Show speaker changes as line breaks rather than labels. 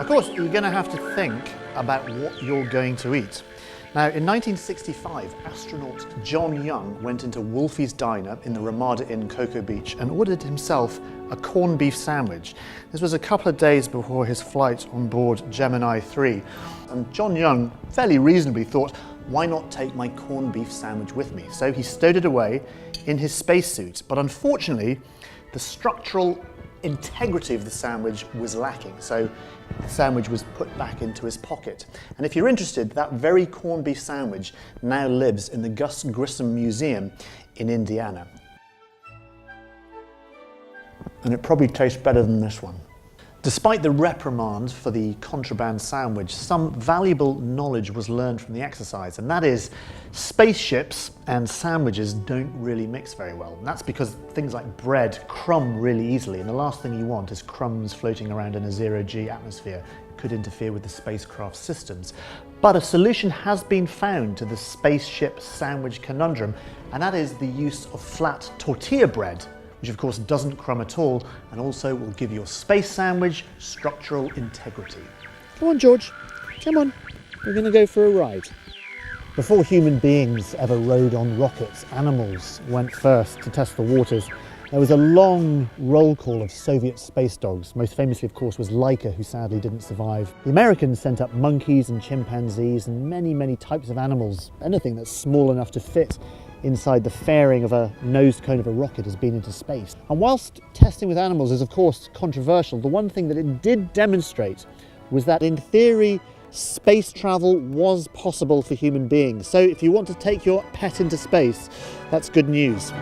Of course, you're going to have to think about what you're going to eat. Now, in 1965, astronaut John Young went into Wolfie's Diner in the Ramada Inn, Cocoa Beach, and ordered himself a corned beef sandwich. This was a couple of days before his flight on board Gemini 3. And John Young fairly reasonably thought, why not take my corned beef sandwich with me? So he stowed it away in his spacesuit. But unfortunately, the structural integrity of the sandwich was lacking. So the sandwich was put back into his pocket. And if you're interested, that very corned beef sandwich now lives in the Gus Grissom Museum in Indiana. And it probably tastes better than this one. Despite the reprimand for the contraband sandwich, some valuable knowledge was learned from the exercise, and that is spaceships and sandwiches don't really mix very well. And that's because things like bread crumb really easily, and the last thing you want is crumbs floating around in a zero-G atmosphere. It could interfere with the spacecraft systems. But a solution has been found to the spaceship sandwich conundrum, and that is the use of flat tortilla bread, which of course doesn't crumb at all and also will give your space sandwich structural integrity. Come on, George, come on, we're going to go for a ride. Before human beings ever rode on rockets, animals went first to test the waters. There was a long roll call of Soviet space dogs. Most famously, of course, was Laika, who sadly didn't survive. The Americans sent up monkeys and chimpanzees and many, many types of animals. Anything that's small enough to fit inside the fairing of a nose cone of a rocket has been into space. And whilst testing with animals is of course controversial, the one thing that it did demonstrate was that in theory space travel was possible for human beings. So if you want to take your pet into space, that's good news.